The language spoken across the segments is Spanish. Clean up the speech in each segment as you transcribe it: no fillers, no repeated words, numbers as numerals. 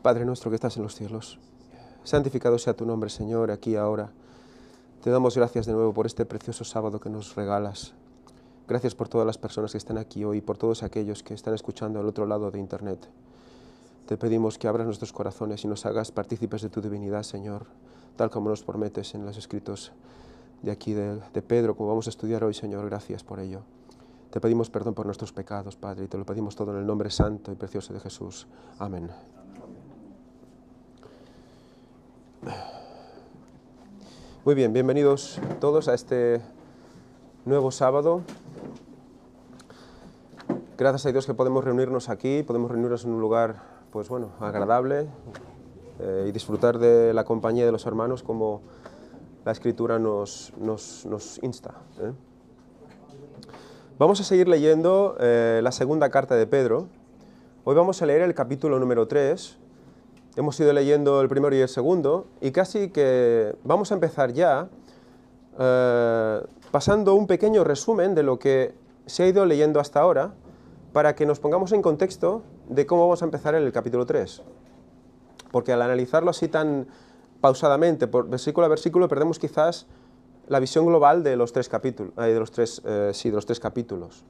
Padre nuestro que estás en los cielos, santificado sea tu nombre, Señor, aquí y ahora. Te damos gracias de nuevo por este precioso sábado que nos regalas. Gracias por todas las personas que están aquí hoy, por todos aquellos que están escuchando al otro lado de Internet. Te pedimos que abras nuestros corazones y nos hagas partícipes de tu divinidad, Señor, tal como nos prometes en los escritos de aquí de Pedro, como vamos a estudiar hoy, Señor. Gracias por ello. Te pedimos perdón por nuestros pecados, Padre, y te lo pedimos todo en el nombre santo y precioso de Jesús. Amén. Muy bien, bienvenidos todos a este nuevo sábado. Gracias a Dios que podemos reunirnos aquí, podemos reunirnos en un lugar, pues bueno, agradable y disfrutar de la compañía de los hermanos como la Escritura nos insta. Vamos a seguir leyendo la segunda carta de Pedro. Hoy vamos a leer el capítulo número 3. Hemos ido leyendo el primero y el segundo, y casi que vamos a empezar ya pasando un pequeño resumen de lo que se ha ido leyendo hasta ahora, para que nos pongamos en contexto de cómo vamos a empezar en el capítulo 3. Porque al analizarlo así tan pausadamente, por versículo a versículo, perdemos quizás la visión global de los tres capítulos, de los tres capítulos.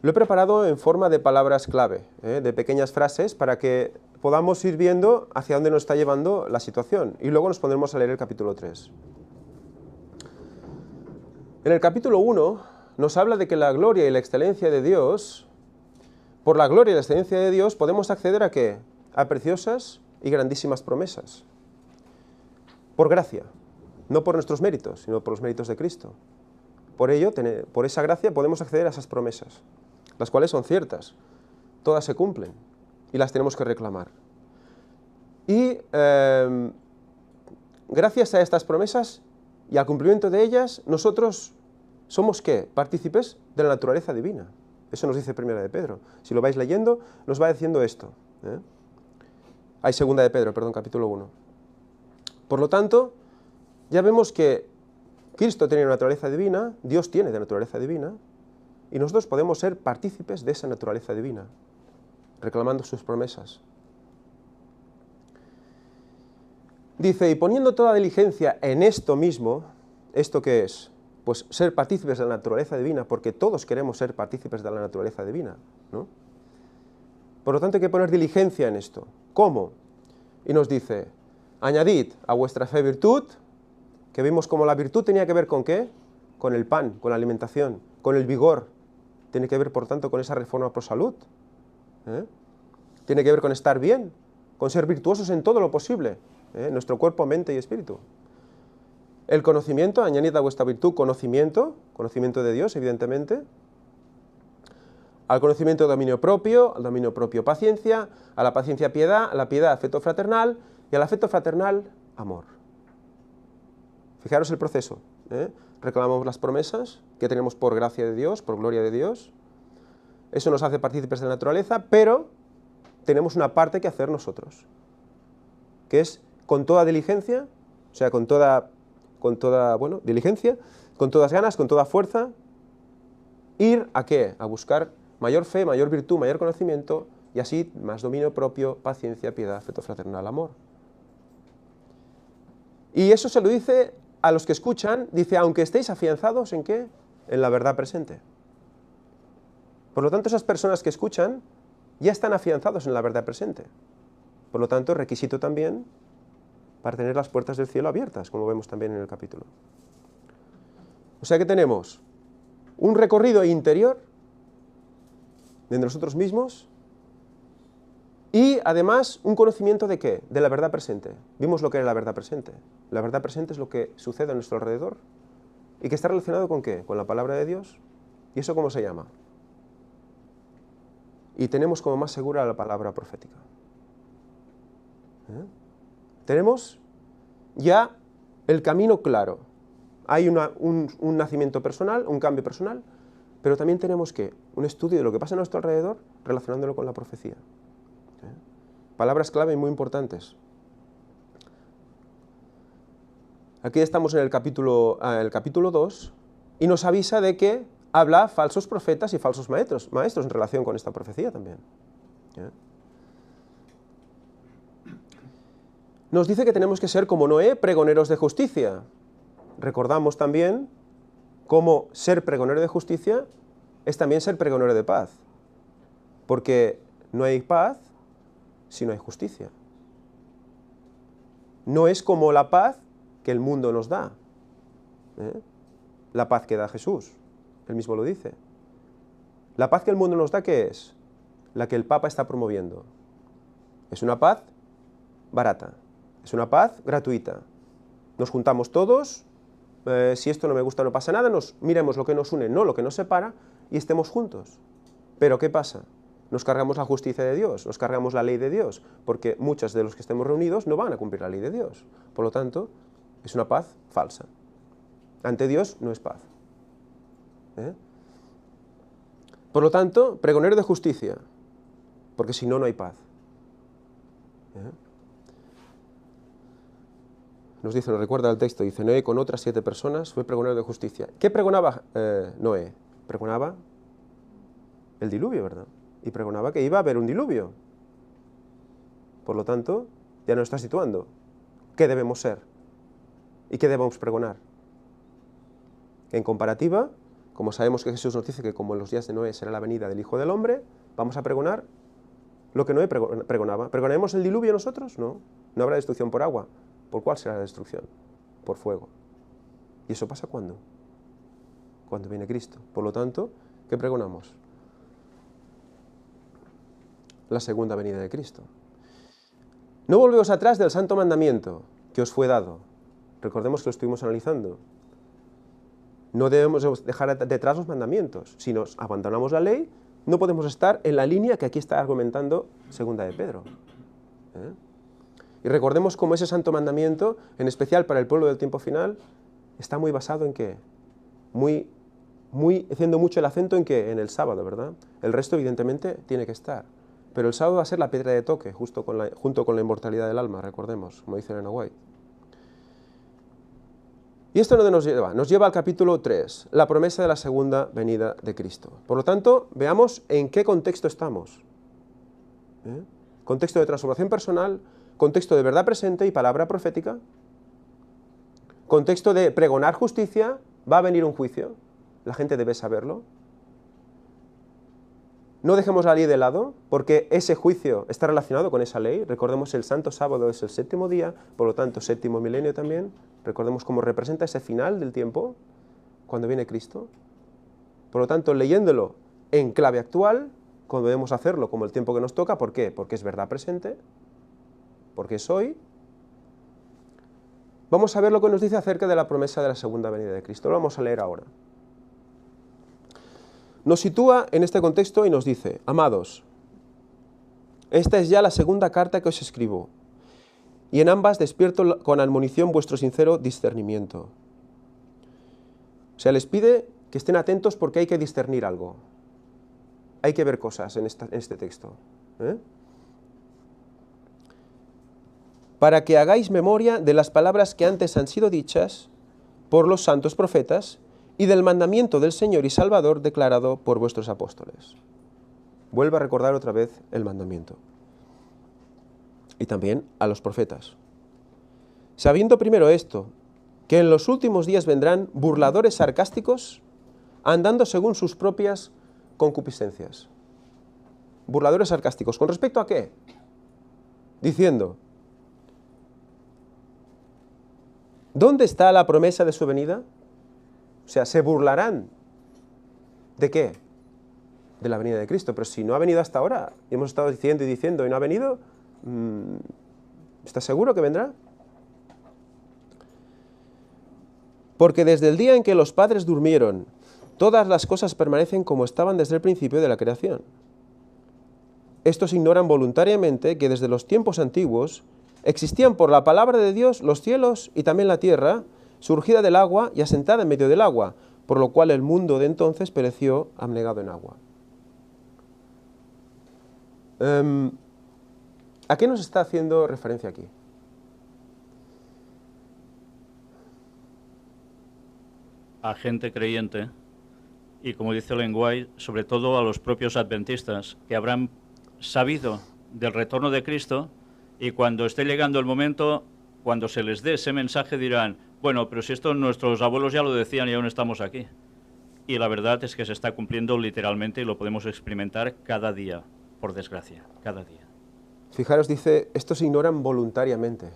Lo he preparado en forma de palabras clave, de pequeñas frases, para que podamos ir viendo hacia dónde nos está llevando la situación. Y luego nos pondremos a leer el capítulo 3. En el capítulo 1 nos habla de que la gloria y la excelencia de Dios, por la gloria y la excelencia de Dios, podemos acceder ¿a qué? A preciosas y grandísimas promesas. Por gracia, no por nuestros méritos, sino por los méritos de Cristo. Por ello, por esa gracia podemos acceder a esas promesas, las cuales son ciertas, todas se cumplen y las tenemos que reclamar. Y gracias a estas promesas y al cumplimiento de ellas, nosotros somos ¿qué? Partícipes de la naturaleza divina. Eso nos dice Primera de Pedro. Si lo vais leyendo, nos va diciendo esto. Hay Segunda de Pedro, perdón, capítulo 1. Por lo tanto, ya vemos que Cristo tiene naturaleza divina, Dios tiene de naturaleza divina, y nosotros podemos ser partícipes de esa naturaleza divina, reclamando sus promesas. Dice, y poniendo toda diligencia en esto mismo, ¿esto qué es? Pues ser partícipes de la naturaleza divina, porque todos queremos ser partícipes de la naturaleza divina, ¿no? Por lo tanto hay que poner diligencia en esto. ¿Cómo? Y nos dice, añadid a vuestra fe virtud, que vimos como la virtud tenía que ver con ¿qué? Con el pan, con la alimentación, con el vigor. Tiene que ver, por tanto, con esa reforma pro salud. Tiene que ver con estar bien, con ser virtuosos en todo lo posible, nuestro cuerpo, mente y espíritu. El conocimiento, añadid a vuestra virtud conocimiento de Dios, evidentemente. Al conocimiento dominio propio, al dominio propio paciencia, a la paciencia piedad, a la piedad afecto fraternal y al afecto fraternal amor. Fijaros el proceso. Reclamamos las promesas que tenemos por gracia de Dios, por gloria de Dios. Eso nos hace partícipes de la naturaleza, pero tenemos una parte que hacer nosotros, que es con toda diligencia, o sea, con toda diligencia, con todas ganas, con toda fuerza, ir ¿a qué? A buscar mayor fe, mayor virtud, mayor conocimiento, y así más dominio propio, paciencia, piedad, afecto fraternal, amor. Y eso se lo dice a los que escuchan, dice, aunque estéis afianzados ¿en qué? En la verdad presente. Por lo tanto, esas personas que escuchan ya están afianzados en la verdad presente. Por lo tanto, requisito también para tener las puertas del cielo abiertas, como vemos también en el capítulo. O sea que tenemos un recorrido interior de nosotros mismos y además un conocimiento ¿de qué? De la verdad presente. Vimos lo que era la verdad presente. La verdad presente es lo que sucede a nuestro alrededor y que está relacionado ¿con qué? Con la palabra de Dios. ¿Y eso cómo se llama? Y tenemos como más segura la palabra profética. Tenemos ya el camino claro. Hay un nacimiento personal, un cambio personal, pero también tenemos ¿qué? Un estudio de lo que pasa a nuestro alrededor relacionándolo con la profecía. Palabras clave muy importantes. Aquí estamos en el capítulo 2 y nos avisa de que habla falsos profetas y falsos maestros en relación con esta profecía también. nos dice que tenemos que ser como Noé, pregoneros de justicia. Recordamos también cómo ser pregonero de justicia es también ser pregonero de paz. Porque no hay paz si no hay justicia. No es como la paz que el mundo nos da. La paz que da Jesús. Él mismo lo dice. La paz que el mundo nos da, ¿qué es? La que el Papa está promoviendo. Es una paz barata. Es una paz gratuita. Nos juntamos todos, si esto no me gusta no pasa nada, miremos lo que nos une, no lo que nos separa, y estemos juntos. Pero ¿qué pasa? Nos cargamos la justicia de Dios, nos cargamos la ley de Dios, porque muchos de los que estemos reunidos no van a cumplir la ley de Dios. Por lo tanto, es una paz falsa. Ante Dios no es paz. Por lo tanto, pregonero de justicia, porque si no, no hay paz. Nos dice, nos recuerda el texto, dice, Noé con otras 7 personas fue pregonero de justicia. ¿Qué pregonaba Noé? Pregonaba el diluvio, ¿verdad? Y pregonaba que iba a haber un diluvio. Por lo tanto, ya nos está situando qué debemos ser y qué debemos pregonar. En comparativa, como sabemos que Jesús nos dice que como en los días de Noé será la venida del Hijo del Hombre, vamos a pregonar lo que Noé pregonaba. ¿Pregonaremos el diluvio nosotros? No. No habrá destrucción por agua. ¿Por cuál será la destrucción? Por fuego. ¿Y eso pasa cuándo? Cuando viene Cristo. Por lo tanto, ¿qué pregonamos? La segunda venida de Cristo. No volveos atrás del santo mandamiento que os fue dado. Recordemos que lo estuvimos analizando. No debemos dejar detrás los mandamientos. Si nos abandonamos la ley, no podemos estar en la línea que aquí está argumentando segunda de Pedro. Y recordemos cómo ese santo mandamiento, en especial para el pueblo del tiempo final, está muy basado en ¿qué? Haciendo mucho el acento en ¿qué? En el sábado, ¿verdad? El resto, evidentemente, tiene que estar. Pero el sábado va a ser la piedra de toque, junto con la inmortalidad del alma, recordemos, como dice Elena White. ¿Y esto dónde nos lleva? Nos lleva al capítulo 3, la promesa de la segunda venida de Cristo. Por lo tanto, veamos en qué contexto estamos. Contexto de transformación personal, contexto de verdad presente y palabra profética, contexto de pregonar justicia, va a venir un juicio, la gente debe saberlo. No dejemos la ley de lado, porque ese juicio está relacionado con esa ley. Recordemos, el Santo Sábado es el 7º día, por lo tanto, 7º milenio también. Recordemos cómo representa ese final del tiempo, cuando viene Cristo. Por lo tanto, leyéndolo en clave actual, como debemos hacerlo como el tiempo que nos toca. ¿Por qué? Porque es verdad presente, porque es hoy. Vamos a ver lo que nos dice acerca de la promesa de la segunda venida de Cristo. Lo vamos a leer ahora. Nos sitúa en este contexto y nos dice, amados, esta es ya la segunda carta que os escribo, y en ambas despierto con admonición vuestro sincero discernimiento. O sea, les pide que estén atentos porque hay que discernir algo. Hay que ver cosas en este texto. Para que hagáis memoria de las palabras que antes han sido dichas por los santos profetas, y del mandamiento del Señor y Salvador declarado por vuestros apóstoles. Vuelve a recordar otra vez el mandamiento. Y también a los profetas. Sabiendo primero esto, que en los últimos días vendrán burladores sarcásticos, andando según sus propias concupiscencias. Burladores sarcásticos. ¿Con respecto a qué? Diciendo, ¿dónde está la promesa de su venida? O sea, se burlarán. ¿De qué? De la venida de Cristo. Pero si no ha venido hasta ahora, y hemos estado diciendo y diciendo y no ha venido, ¿estás seguro que vendrá? Porque desde el día en que los padres durmieron, todas las cosas permanecen como estaban desde el principio de la creación. Estos ignoran voluntariamente que desde los tiempos antiguos existían por la palabra de Dios los cielos y también la tierra, surgida del agua y asentada en medio del agua, por lo cual el mundo de entonces pereció abnegado en agua. ¿A qué nos está haciendo referencia aquí? A gente creyente y, como dice Ellen White, sobre todo a los propios adventistas, que habrán sabido del retorno de Cristo Y cuando esté llegando el momento, cuando se les dé ese mensaje dirán, bueno, pero si esto nuestros abuelos ya lo decían y aún estamos aquí. Y la verdad es que se está cumpliendo literalmente y lo podemos experimentar cada día, por desgracia, cada día. Fijaros, dice, estos ignoran voluntariamente.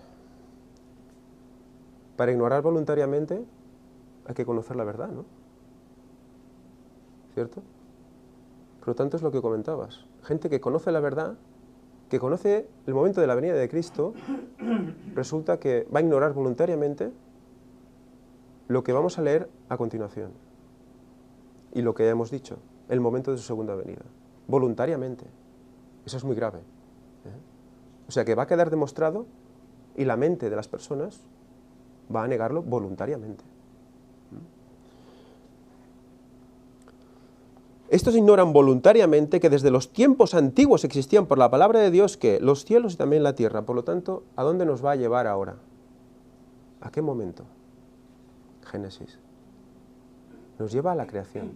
Para ignorar voluntariamente hay que conocer la verdad, ¿no? ¿Cierto? Por lo tanto es lo que comentabas. Gente que conoce la verdad, que conoce el momento de la venida de Cristo, resulta que va a ignorar voluntariamente lo que vamos a leer a continuación. Y lo que ya hemos dicho, el momento de su segunda venida. Voluntariamente. Eso es muy grave. O sea que va a quedar demostrado y la mente de las personas va a negarlo voluntariamente. Estos ignoran voluntariamente que desde los tiempos antiguos existían por la palabra de Dios que los cielos y también la tierra. Por lo tanto, ¿a dónde nos va a llevar ahora? ¿A qué momento? Génesis. Nos lleva a la creación.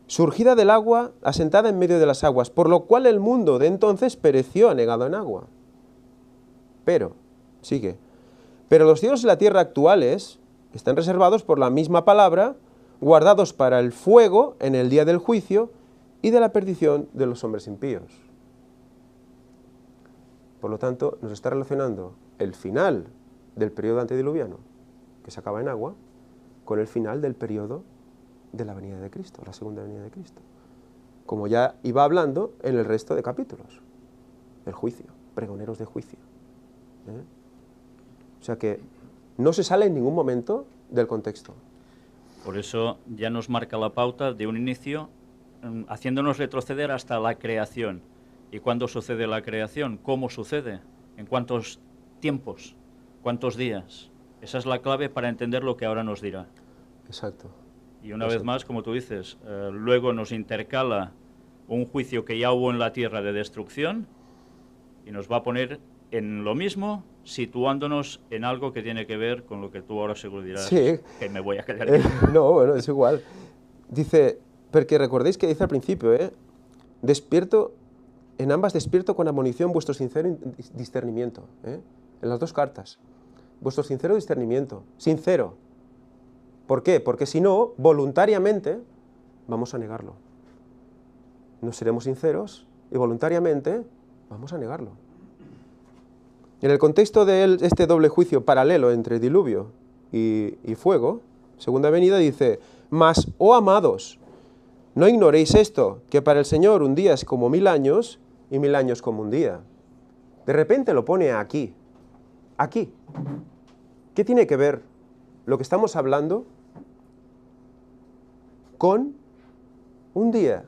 Surgida del agua, asentada en medio de las aguas, por lo cual el mundo de entonces pereció anegado en agua. Pero, sigue, pero los cielos y la tierra actuales están reservados por la misma palabra, guardados para el fuego en el día del juicio y de la perdición de los hombres impíos. Por lo tanto, nos está relacionando el final del periodo antediluviano, que se acaba en agua, con el final del periodo de la venida de Cristo, la segunda venida de Cristo. Como ya iba hablando en el resto de capítulos. El juicio, pregoneros de juicio. O sea que no se sale en ningún momento del contexto. Por eso ya nos marca la pauta de un inicio, haciéndonos retroceder hasta la creación. ¿Y cuándo sucede la creación? ¿Cómo sucede? ¿En cuántos tiempos? ¿Cuántos días? Esa es la clave para entender lo que ahora nos dirá. Exacto. Y una vez más, como tú dices, luego nos intercala un juicio que ya hubo en la tierra de destrucción y nos va a poner en lo mismo, situándonos en algo que tiene que ver con lo que tú ahora seguro dirás, sí. Que me voy a quedar aquí. No, bueno, es igual. Dice, porque recordéis que dice al principio, despierto, en ambas despierto con admonición vuestro sincero discernimiento, en las dos cartas. Vuestro sincero discernimiento, sincero. ¿Por qué? Porque si no, voluntariamente vamos a negarlo. No seremos sinceros y voluntariamente vamos a negarlo. En el contexto de este doble juicio paralelo entre diluvio y fuego, segunda venida dice, mas, oh amados, no ignoréis esto, que para el Señor un día es como 1000 años y 1000 años como un día. De repente lo pone aquí, aquí. ¿Qué tiene que ver lo que estamos hablando con un día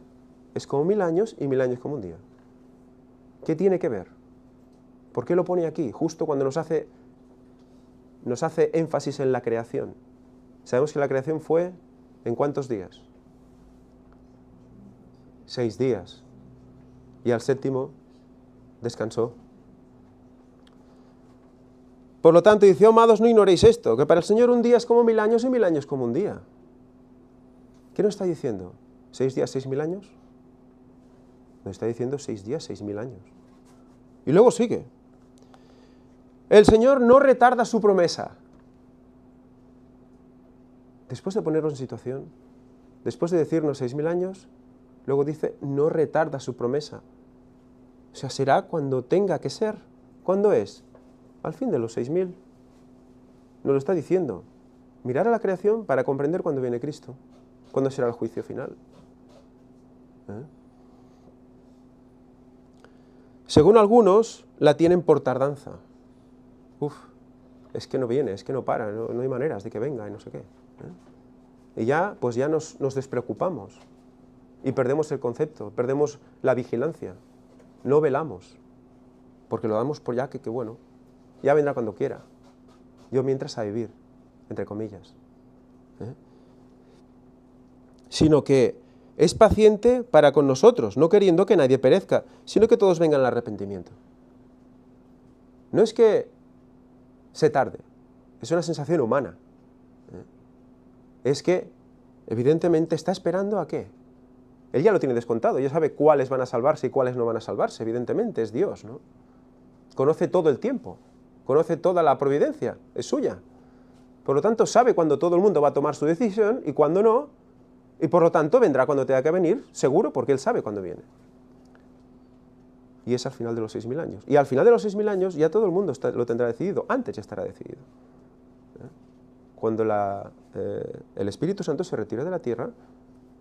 es como 1000 años y 1000 años como un día? ¿Qué tiene que ver? ¿Por qué lo pone aquí? Justo cuando nos hace énfasis en la creación. Sabemos que la creación fue ¿en cuántos días? 6 días. Y al séptimo descansó. Por lo tanto, dice, oh, amados, no ignoréis esto, que para el Señor un día es como 1000 años y 1000 años como un día. ¿Qué nos está diciendo? ¿6 días, 6000 años? Nos está diciendo 6 días, 6000 años. Y luego sigue. El Señor no retarda su promesa. Después de ponernos en situación, después de decirnos 6000 años, luego dice, no retarda su promesa. O sea, será cuando tenga que ser. ¿Cuándo es? Al fin de los 6000. Nos lo está diciendo. Mirar a la creación para comprender cuándo viene Cristo. Cuándo será el juicio final. Según algunos, la tienen por tardanza. Es que no viene, es que no para, no hay maneras de que venga y no sé qué. Y ya, pues ya nos despreocupamos y perdemos el concepto, perdemos la vigilancia, no velamos, porque lo damos por ya que bueno, ya vendrá cuando quiera. Yo mientras a vivir, entre comillas. Sino que es paciente para con nosotros, no queriendo que nadie perezca, sino que todos vengan al arrepentimiento. No es que se tarde, es una sensación humana. Es que, evidentemente, está esperando ¿a qué? Él ya lo tiene descontado, ya sabe cuáles van a salvarse y cuáles no van a salvarse, evidentemente, es Dios, ¿no? Conoce todo el tiempo, conoce toda la providencia, es suya. Por lo tanto, sabe cuándo todo el mundo va a tomar su decisión y cuándo no, y por lo tanto vendrá cuando tenga que venir, seguro, porque Él sabe cuándo viene. Y es al final de los 6.000 años. Y al final de los 6.000 años ya todo el mundo lo tendrá decidido, antes ya estará decidido. Cuando el Espíritu Santo se retire de la tierra,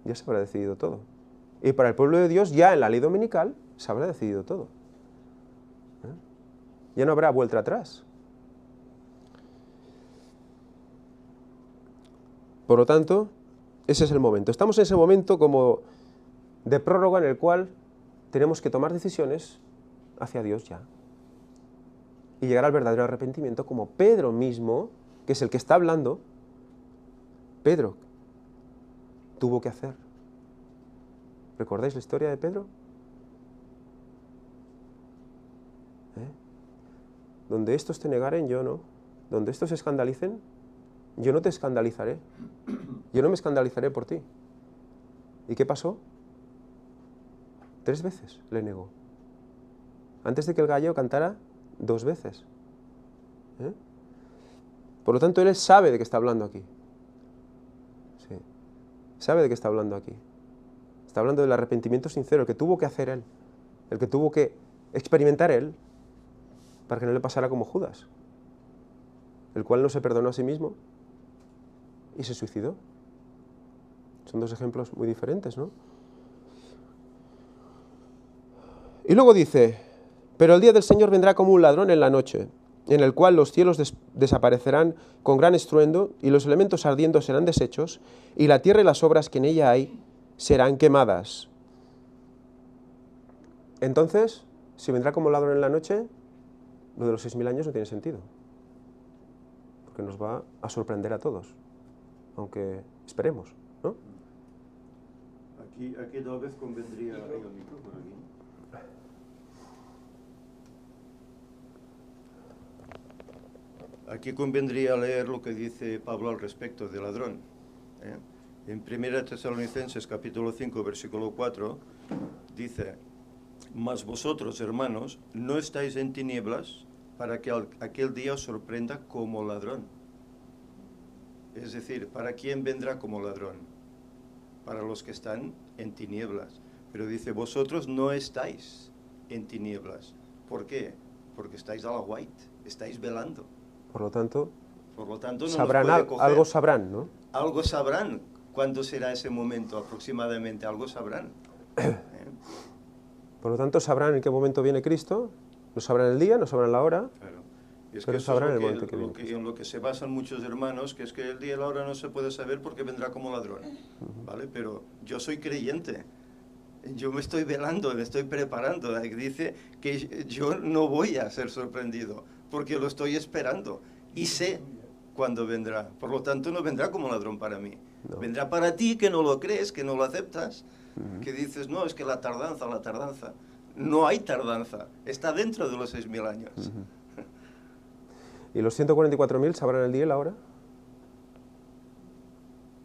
ya se habrá decidido todo. Y para el pueblo de Dios, ya en la ley dominical, se habrá decidido todo. Ya no habrá vuelta atrás. Por lo tanto, ese es el momento. Estamos en ese momento como de prórroga en el cual tenemos que tomar decisiones hacia Dios ya. Y llegar al verdadero arrepentimiento como Pedro mismo, que es el que está hablando, Pedro tuvo que hacer. ¿Recordáis la historia de Pedro? Donde estos te negaren, yo no. Donde estos se escandalicen, yo no te escandalizaré. Yo no me escandalizaré por ti. ¿Y qué pasó? 3 veces le negó. Antes de que el gallo cantara 2 veces. Por lo tanto, él sabe de qué está hablando aquí. Sí. Sabe de qué está hablando aquí. Está hablando del arrepentimiento sincero, el que tuvo que hacer él. El que tuvo que experimentar él para que no le pasara como Judas, el cual no se perdonó a sí mismo y se suicidó. Son 2 ejemplos muy diferentes, ¿no? Y luego dice, pero el día del Señor vendrá como un ladrón en la noche, en el cual los cielos desaparecerán con gran estruendo, y los elementos ardiendo serán deshechos, y la tierra y las obras que en ella hay serán quemadas. Entonces, si vendrá como ladrón en la noche, lo de los 6.000 años no tiene sentido, porque nos va a sorprender a todos, aunque esperemos, ¿no? Aquí tal vez convendría... Aquí convendría leer lo que dice Pablo al respecto del ladrón. En 1 Tesalonicenses capítulo 5, versículo 4, dice: mas vosotros, hermanos, no estáis en tinieblas para que aquel día os sorprenda como ladrón. Es decir, ¿para quién vendrá como ladrón? Para los que están en tinieblas. Pero dice, vosotros no estáis en tinieblas. ¿Por qué? Porque estáis a la white, estáis velando. Por lo tanto no sabrán algo sabrán, ¿no? Algo sabrán. ¿Cuándo será ese momento aproximadamente? Algo sabrán. Por lo tanto, sabrán en qué momento viene Cristo, no sabrán el día, no sabrán la hora, claro. Y es pero que sabrán es el momento que viene. en lo que se basan muchos hermanos, que es que el día y la hora no se puede saber porque vendrá como ladrón. ¿Vale? Pero yo soy creyente. Yo me estoy velando, me estoy preparando. Dice que yo no voy a ser sorprendido, porque lo estoy esperando. Y sé cuándo vendrá. Por lo tanto, no vendrá como ladrón para mí. No. Vendrá para ti, que no lo crees, que no lo aceptas, que dices, no, es que la tardanza. No hay tardanza. Está dentro de los 6.000 años. ¿Y los 144.000 sabrán el día y la hora?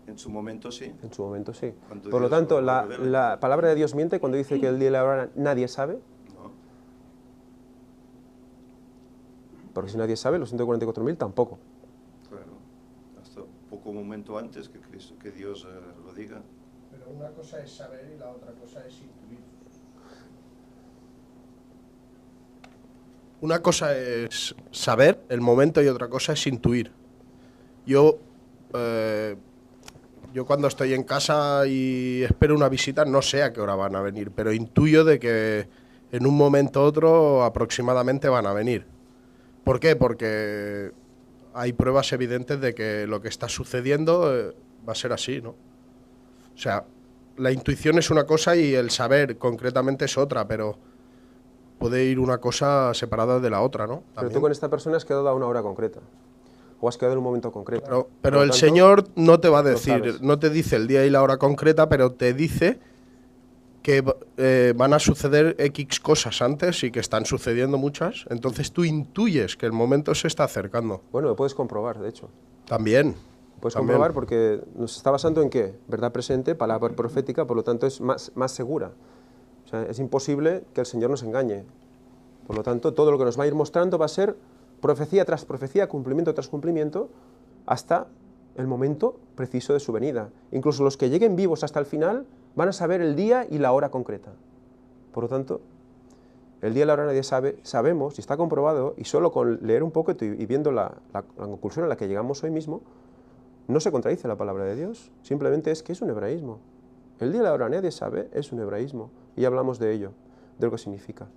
En su momento sí. En su momento sí. Por lo tanto, la palabra de Dios miente cuando dice que el día y la hora nadie sabe. No. Porque si nadie sabe, los 144.000 tampoco. Claro. Hasta poco momento antes que Dios lo diga. Pero una cosa es saber y la otra cosa es intuir. Una cosa es saber el momento y otra cosa es intuir. Yo cuando estoy en casa y espero una visita, no sé a qué hora van a venir, pero intuyo de que en un momento u otro aproximadamente van a venir. ¿Por qué? Porque hay pruebas evidentes de que lo que está sucediendo va a ser así, ¿no? O sea, la intuición es una cosa y el saber concretamente es otra, pero puede ir una cosa separada de la otra, ¿no? Pero También. tú con esta persona has quedado a una hora concreta. O has quedado en un momento concreto. Pero el Señor no te va a decir, no te dice el día y la hora concreta, pero te dice que van a suceder X cosas antes y que están sucediendo muchas. Entonces tú intuyes que el momento se está acercando. Bueno, lo puedes comprobar, de hecho. También. Puedes También. comprobar porque nos está basando en qué? Verdad presente, palabra profética, por lo tanto es más segura. O sea, es imposible que el Señor nos engañe. Por lo tanto, todo lo que nos va a ir mostrando va a ser profecía tras profecía, cumplimiento tras cumplimiento, hasta el momento preciso de su venida. Incluso los que lleguen vivos hasta el final van a saber el día y la hora concreta. Por lo tanto, el día y la hora nadie sabe, sabemos, y está comprobado, y solo con leer un poco y viendo la conclusión a la que llegamos hoy mismo, no se contradice la palabra de Dios, simplemente es que es un hebraísmo. El día y la hora nadie sabe, es un hebraísmo, y hablamos de ello, de lo que significa.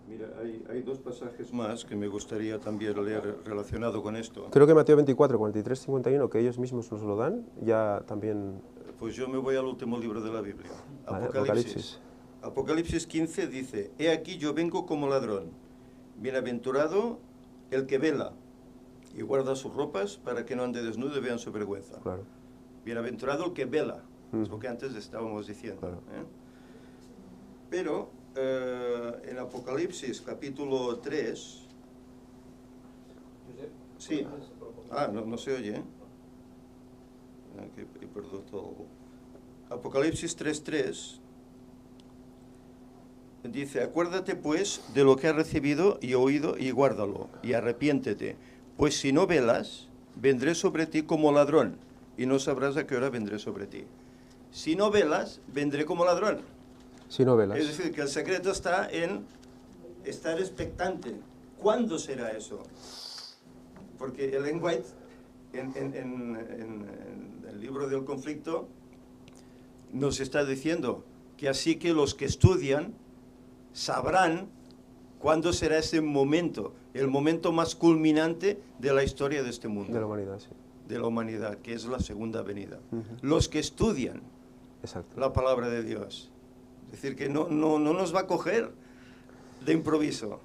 Mira, hay dos pasajes más que me gustaría también leer relacionado con esto. Creo que Mateo 24, 43, 51, que ellos mismos nos lo dan, ya también... Pues yo me voy al último libro de la Biblia, Vale, Apocalipsis. Apocalipsis 15 dice, he aquí yo vengo como ladrón, bienaventurado el que vela y guarda sus ropas para que no ande desnudo y vean su vergüenza. Claro. Bienaventurado el que vela, es lo que antes estábamos diciendo. Claro. Pero en Apocalipsis capítulo 3, sí, no se oye, que he perdido todo. Apocalipsis 3:3 dice, acuérdate pues de lo que has recibido y oído y guárdalo, y arrepiéntete, pues si no velas, vendré sobre ti como ladrón, y no sabrás a qué hora vendré sobre ti. Si no velas, vendré como ladrón. Si no velas. Es decir, que el secreto está en estar expectante. ¿Cuándo será eso? Porque Ellen White, en el libro del conflicto, nos está diciendo que así que los que estudian sabrán cuándo será ese momento, el momento más culminante de la historia de este mundo. De la humanidad, sí. De la humanidad, que es la segunda venida. Los que estudian Exacto. la palabra de Dios. Es decir, que no nos va a coger de improviso.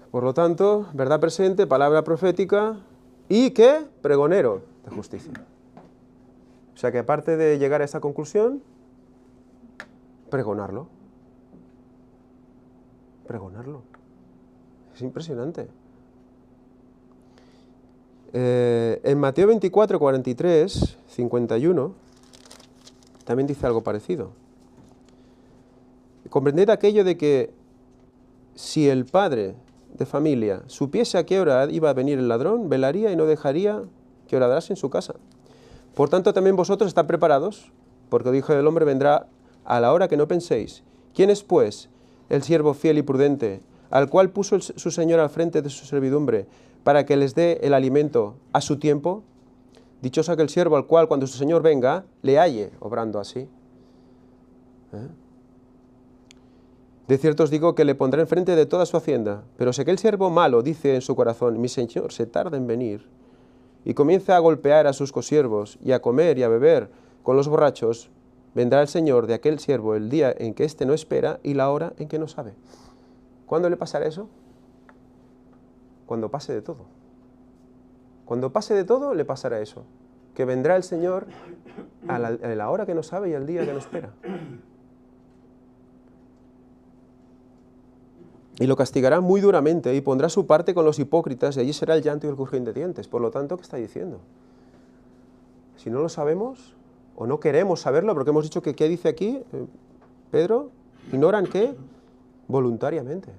Por lo tanto, verdad presente, palabra profética y ¿qué? Pregonero de justicia. O sea que aparte de llegar a esta conclusión, pregonarlo. Pregonarlo. Es impresionante. En Mateo 24, 43, 51, también dice algo parecido. Comprended aquello de que si el padre de familia supiese a qué hora iba a venir el ladrón, velaría y no dejaría que horadase en su casa. Por tanto, también vosotros estad preparados, porque el Hijo del Hombre vendrá a la hora que no penséis. ¿Quién es, pues, el siervo fiel y prudente, al cual puso su Señor al frente de su servidumbre, para que les dé el alimento a su tiempo? Dichoso aquel siervo al cual, cuando su Señor venga, le halle obrando así. De cierto os digo que le pondrá enfrente de toda su hacienda. Pero si aquel siervo malo dice en su corazón, mi Señor se tarda en venir, y comienza a golpear a sus consiervos y a comer y a beber con los borrachos, vendrá el Señor de aquel siervo el día en que éste no espera y la hora en que no sabe. ¿Cuándo le pasará eso? Cuando pase de todo. Cuando pase de todo, le pasará eso. Que vendrá el Señor a la hora que no sabe y al día que no espera. Y lo castigará muy duramente y pondrá su parte con los hipócritas y allí será el llanto y el crujir de dientes. Por lo tanto, ¿qué está diciendo? Si no lo sabemos o no queremos saberlo, porque hemos dicho que, ¿qué dice aquí Pedro? ¿Ignoran qué? Voluntariamente.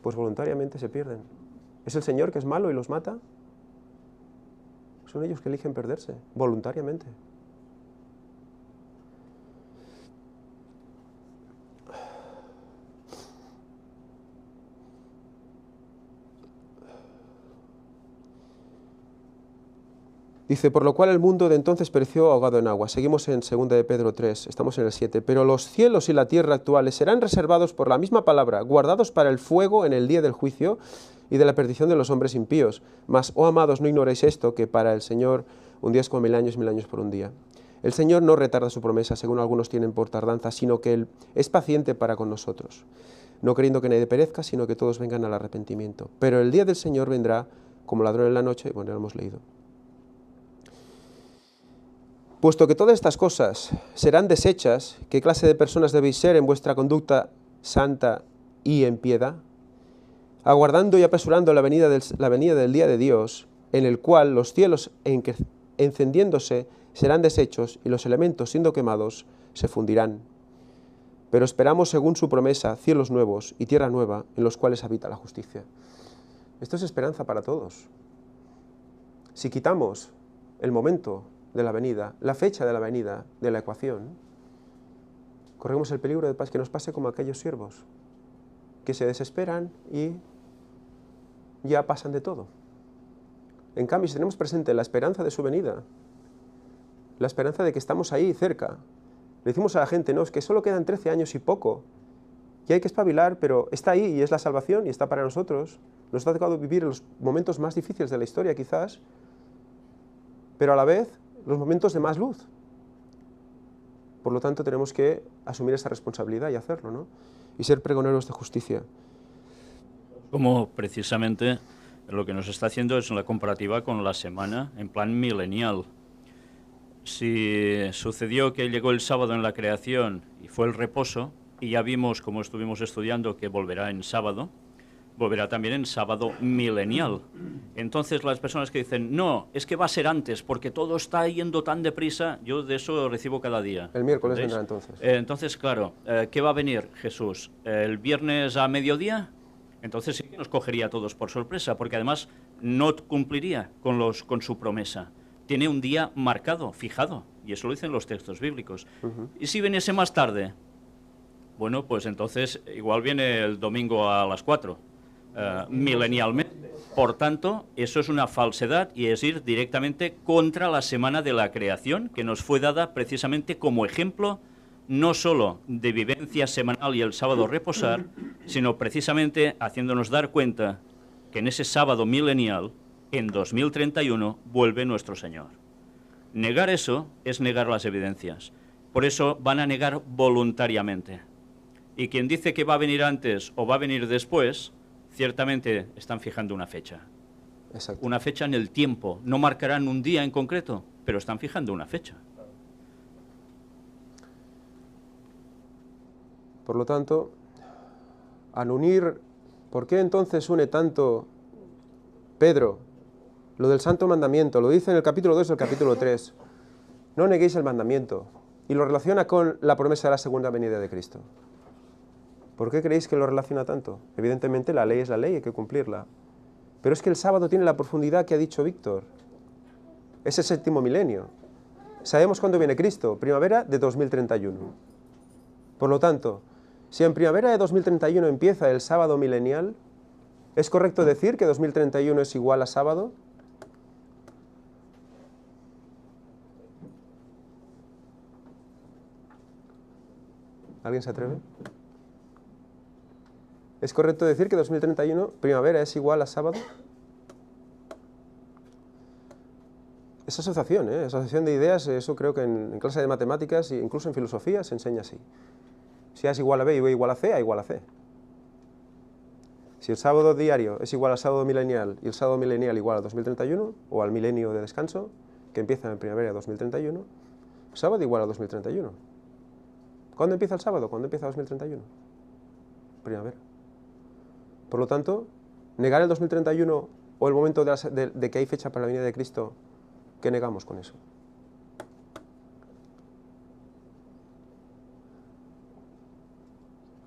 Pues voluntariamente se pierden. ¿Es el Señor que es malo y los mata? Son ellos que eligen perderse, voluntariamente. Dice, por lo cual el mundo de entonces pereció ahogado en agua. Seguimos en 2 de Pedro 3, estamos en el 7. Pero los cielos y la tierra actuales serán reservados por la misma palabra, guardados para el fuego en el día del juicio y de la perdición de los hombres impíos. Mas, oh amados, no ignoréis esto, que para el Señor un día es como 1000 años, 1000 años por un día. El Señor no retarda su promesa, según algunos tienen por tardanza, sino que Él es paciente para con nosotros, no queriendo que nadie perezca, sino que todos vengan al arrepentimiento. Pero el día del Señor vendrá como ladrón en la noche, bueno, ya lo hemos leído. Puesto que todas estas cosas serán deshechas, ¿qué clase de personas debéis ser en vuestra conducta santa y en piedad? Aguardando y apresurando la venida del día de Dios, en el cual los cielos encendiéndose serán deshechos y los elementos siendo quemados se fundirán. Pero esperamos según su promesa cielos nuevos y tierra nueva en los cuales habita la justicia. Esto es esperanza para todos. Si quitamos el momento de la venida, la fecha de la venida de la ecuación, corremos el peligro de que nos pase como aquellos siervos, que se desesperan y ya pasan de todo. En cambio, si tenemos presente la esperanza de su venida, la esperanza de que estamos ahí cerca, le decimos a la gente, no, es que solo quedan 13 años y poco, y hay que espabilar, pero está ahí y es la salvación y está para nosotros. Nos ha tocado vivir los momentos más difíciles de la historia, quizás, pero a la vez los momentos de más luz. Por lo tanto, tenemos que asumir esa responsabilidad y hacerlo, ¿no? Y ser pregoneros de justicia. Como precisamente lo que nos está haciendo es la comparativa con la semana en plan milenial. Si sucedió que llegó el sábado en la creación y fue el reposo, y ya vimos, como estuvimos estudiando, que volverá en sábado, volverá también en sábado milenial. Entonces las personas que dicen, no, es que va a ser antes, porque todo está yendo tan deprisa, yo de eso recibo cada día. El miércoles ¿Entendéis? vendrá entonces. Entonces, claro, ¿qué va a venir Jesús? ¿El viernes a mediodía? Entonces sí que nos cogería a todos por sorpresa, porque además no cumpliría con su promesa. Tiene un día marcado, fijado, y eso lo dicen los textos bíblicos. ¿Y si viniese más tarde? Bueno, pues entonces igual viene el domingo a las 4, milenialmente. Por tanto, eso es una falsedad y es ir directamente contra la semana de la creación, que nos fue dada precisamente como ejemplo no solo de vivencia semanal y el sábado reposar, sino precisamente haciéndonos dar cuenta que en ese sábado milenial, en 2031, vuelve nuestro Señor. Negar eso es negar las evidencias. Por eso van a negar voluntariamente. Y quien dice que va a venir antes o va a venir después, ciertamente están fijando una fecha. Exacto. Una fecha en el tiempo. No marcarán un día en concreto, pero están fijando una fecha. Por lo tanto, al unir, ¿por qué entonces une tanto Pedro lo del santo mandamiento? Lo dice en el capítulo 2 y el capítulo 3. No neguéis el mandamiento. Y lo relaciona con la promesa de la segunda venida de Cristo. ¿Por qué creéis que lo relaciona tanto? Evidentemente la ley es la ley, hay que cumplirla. Pero es que el sábado tiene la profundidad que ha dicho Víctor. Es el séptimo milenio. Sabemos cuándo viene Cristo, primavera de 2031. Por lo tanto, si en primavera de 2031 empieza el sábado milenial, ¿es correcto decir que 2031 es igual a sábado? ¿Alguien se atreve? ¿Es correcto decir que 2031, primavera, es igual a sábado? Es asociación, asociación de ideas, eso creo que en clase de matemáticas e incluso en filosofía se enseña así. Si A es igual a B y B igual a C, A igual a C. Si el sábado diario es igual al sábado milenial y el sábado milenial igual a 2031, o al milenio de descanso, que empieza en primavera de 2031, sábado igual a 2031. ¿Cuándo empieza el sábado? ¿Cuándo empieza 2031? Primavera. Por lo tanto, negar el 2031 o el momento de que hay fecha para la venida de Cristo, ¿qué negamos con eso?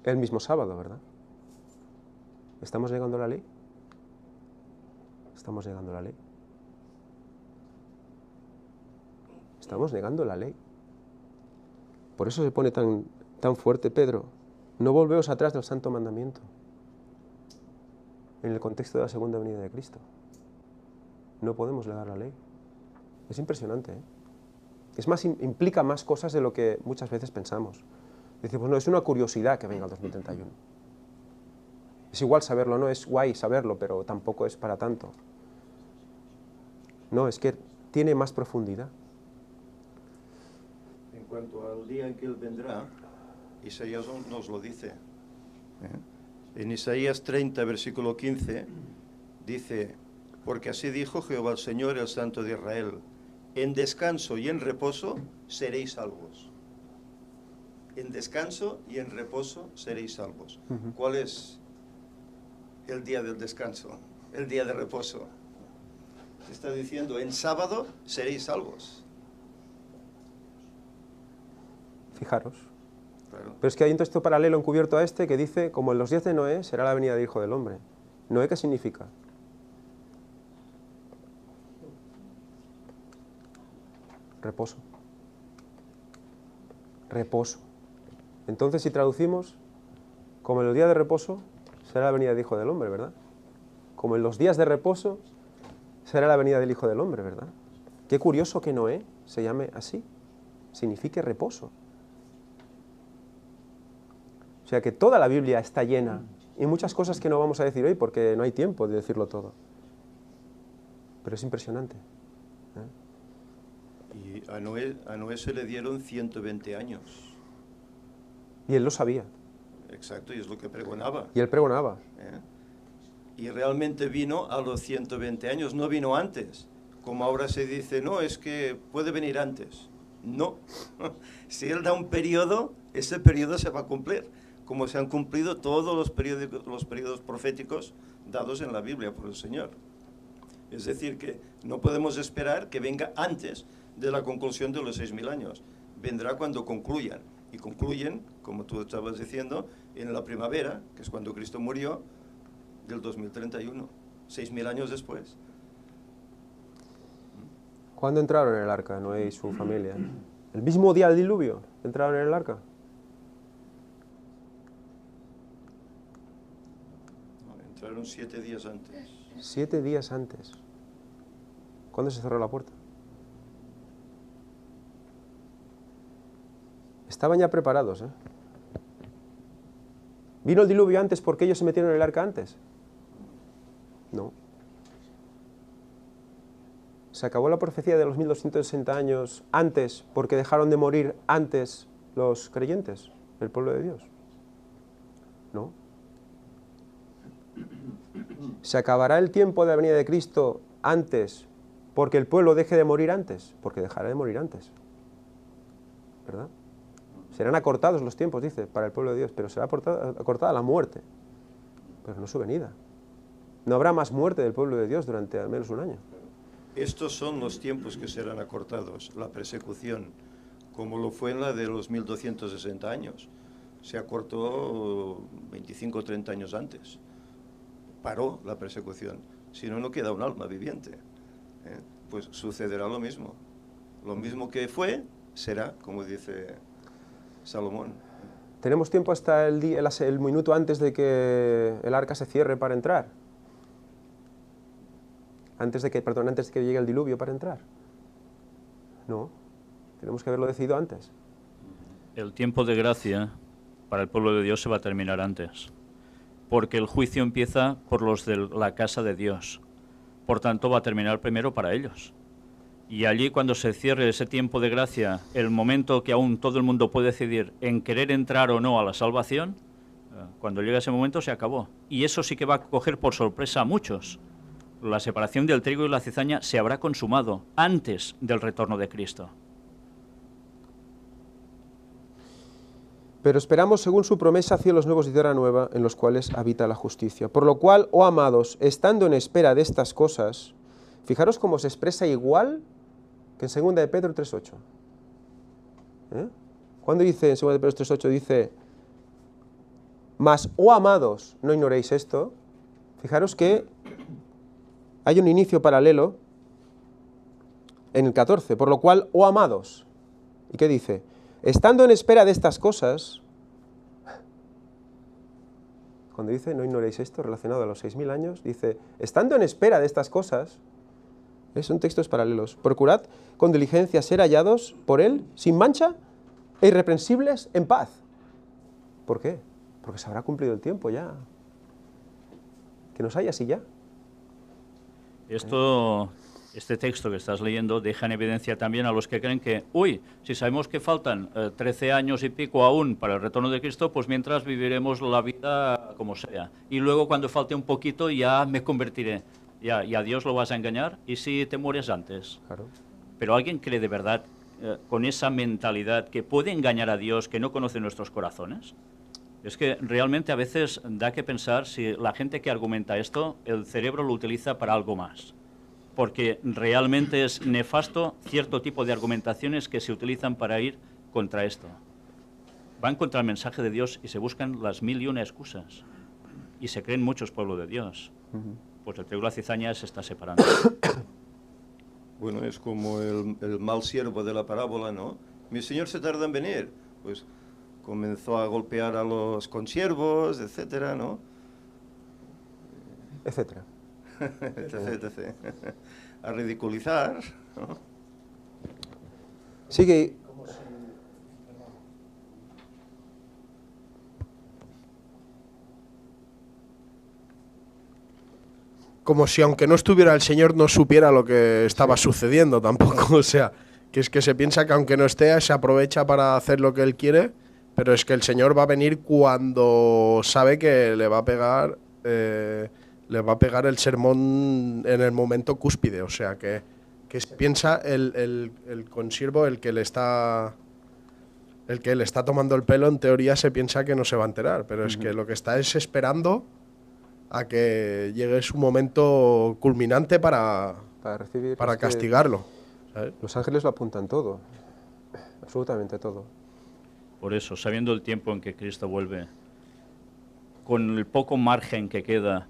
El mismo sábado, ¿verdad? ¿Estamos negando la ley? Estamos negando la ley. Estamos negando la ley. Por eso se pone tan fuerte Pedro. No volveos atrás del santo mandamiento. En el contexto de la segunda venida de Cristo. No podemos negar la ley. Es impresionante, ¿eh? Es más, implica más cosas de lo que muchas veces pensamos. Dice, pues no, es una curiosidad que venga el 2031. Es igual saberlo, no es guay saberlo, pero tampoco es para tanto. No, es que tiene más profundidad. En cuanto al día en que Él vendrá, Isaías nos lo dice. En Isaías 30, versículo 15, dice, porque así dijo Jehová el Señor, el Santo de Israel, en descanso y en reposo seréis salvos. En descanso y en reposo seréis salvos. ¿Cuál es el día del descanso? El día de reposo. Te está diciendo, en sábado seréis salvos. Fijaros. Claro. Pero es que hay un texto paralelo encubierto a este que dice, como en los días de Noé, será la venida del Hijo del Hombre. ¿Noé qué significa? Reposo. Reposo. Entonces, si traducimos, como en los días de reposo, será la venida del Hijo del Hombre, ¿verdad? Como en los días de reposo, será la venida del Hijo del Hombre, ¿verdad? Qué curioso que Noé se llame así, signifique reposo. O sea que toda la Biblia está llena, y muchas cosas que no vamos a decir hoy porque no hay tiempo de decirlo todo. Pero es impresionante. Y a Noé se le dieron 120 años. Y él lo sabía. Exacto, y es lo que pregonaba. Y él pregonaba. Y realmente vino a los 120 años, no vino antes. Como ahora se dice, no, es que puede venir antes. No. Si él da un periodo, ese periodo se va a cumplir, como se han cumplido todos los periodos proféticos dados en la Biblia por el Señor. Es decir, que no podemos esperar que venga antes de la conclusión de los 6.000 años. Vendrá cuando concluyan. Y concluyen, como tú estabas diciendo, en la primavera, que es cuando Cristo murió, del 2031, 6.000 años después. ¿Cuándo entraron en el arca Noé y su familia? ¿El mismo día del diluvio entraron en el arca? No, entraron 7 días antes. 7 días antes. ¿Cuándo se cerró la puerta? Estaban ya preparados, ¿eh? ¿Vino el diluvio antes porque ellos se metieron en el arca antes? No. ¿Se acabó la profecía de los 1260 años antes porque dejaron de morir antes los creyentes, el pueblo de Dios? No. ¿Se acabará el tiempo de la venida de Cristo antes porque el pueblo deje de morir antes? Porque dejará de morir antes. ¿Verdad? Serán acortados los tiempos, dice, para el pueblo de Dios, pero será acortada la muerte, pero no su venida. No habrá más muerte del pueblo de Dios durante al menos un año. Estos son los tiempos que serán acortados, la persecución, como lo fue en la de los 1260 años. Se acortó 25 o 30 años antes. Paró la persecución. Si no, no queda un alma viviente. Pues sucederá lo mismo. Lo mismo que fue, será, como dice Salomón. ¿Tenemos tiempo hasta el minuto antes de que el arca se cierre para entrar? Antes de que llegue el diluvio para entrar. No, tenemos que haberlo decidido antes. El tiempo de gracia para el pueblo de Dios se va a terminar antes, porque el juicio empieza por los de la casa de Dios. Por tanto, va a terminar primero para ellos. Y allí, cuando se cierre ese tiempo de gracia, el momento que aún todo el mundo puede decidir en querer entrar o no a la salvación, cuando llegue ese momento se acabó. Y eso sí que va a coger por sorpresa a muchos. La separación del trigo y la cizaña se habrá consumado antes del retorno de Cristo. Pero esperamos, según su promesa, cielos nuevos y tierra nueva, en los cuales habita la justicia. Por lo cual, oh amados, estando en espera de estas cosas, fijaros cómo se expresa igual que en 2 de Pedro 3.8. ¿Cuándo dice en 2 de Pedro 3.8? Dice, mas, oh amados, no ignoréis esto. Fijaros que hay un inicio paralelo en el 14, por lo cual, oh amados. ¿Y qué dice? Estando en espera de estas cosas, cuando dice no ignoréis esto relacionado a los 6.000 años, dice, estando en espera de estas cosas, son textos paralelos, procurad con diligencia ser hallados por Él sin mancha e irreprensibles en paz. ¿Por qué? Porque se habrá cumplido el tiempo ya. Que nos haya así ya. Este texto que estás leyendo deja en evidencia también a los que creen que, si sabemos que faltan 13 años y pico aún para el retorno de Cristo, pues mientras viviremos la vida como sea. Y luego cuando falte un poquito ya me convertiré. Y a Dios lo vas a engañar, ¿y si te mueres antes? Claro. Pero alguien cree de verdad con esa mentalidad que puede engañar a Dios, que no conoce nuestros corazones. Es que realmente a veces da que pensar si la gente que argumenta esto, el cerebro lo utiliza para algo más. porque realmente es nefasto cierto tipo de argumentaciones que se utilizan para ir contra esto. Van contra el mensaje de Dios y se buscan las 1001 excusas. Y se creen muchos pueblos de Dios. Pues el trigo y la cizaña se está separando. Bueno, es como el mal siervo de la parábola, ¿no? Mi señor se tarda en venir. Pues comenzó a golpear a los consiervos, etcétera, ¿no? Etcétera. etc. A ridiculizar, ¿no? Sigue. Como si aunque no estuviera el Señor no supiera lo que estaba sucediendo tampoco. O sea, que es que se piensa que aunque no esté, se aprovecha para hacer lo que Él quiere, pero es que el Señor va a venir cuando sabe que le va a pegar el sermón en el momento cúspide. O sea, que se piensa el consiervo, el que le está tomando el pelo, en teoría se piensa que no se va a enterar, pero es que lo que está es esperando a que llegue su momento culminante para recibir. para castigarlo, ¿sabes? Los ángeles lo apuntan todo, absolutamente todo. Por eso, sabiendo el tiempo en que Cristo vuelve, con el poco margen que queda,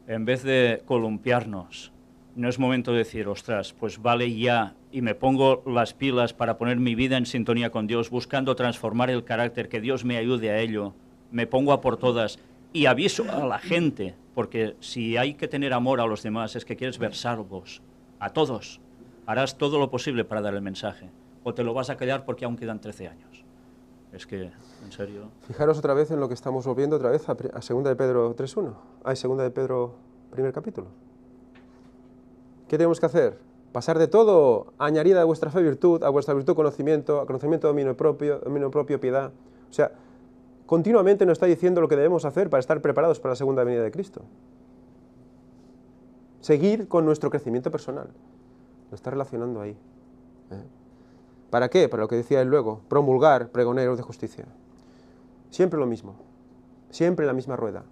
en vez de columpiarnos, no es momento de decir, ostras, pues vale ya, y me pongo las pilas para poner mi vida en sintonía con Dios, buscando transformar el carácter, que Dios me ayude a ello, me pongo a por todas y aviso a la gente, porque si hay que tener amor a los demás es que quieres ver salvos, a todos, harás todo lo posible para dar el mensaje, o te lo vas a callar porque aún quedan 13 años. Es que, en serio... Fijaros otra vez en lo que estamos volviendo otra vez a 2 de Pedro 3.1. Hay 2 de Pedro, primer capítulo. ¿Qué tenemos que hacer? Pasar de todo, añadir a vuestra fe virtud, a vuestra virtud conocimiento, a conocimiento dominio propio, piedad. O sea, continuamente nos está diciendo lo que debemos hacer para estar preparados para la segunda venida de Cristo. Seguir con nuestro crecimiento personal. Lo está relacionando ahí. ¿Para qué? Para lo que decía él luego, promulgar pregoneros de justicia. Siempre lo mismo, siempre la misma rueda.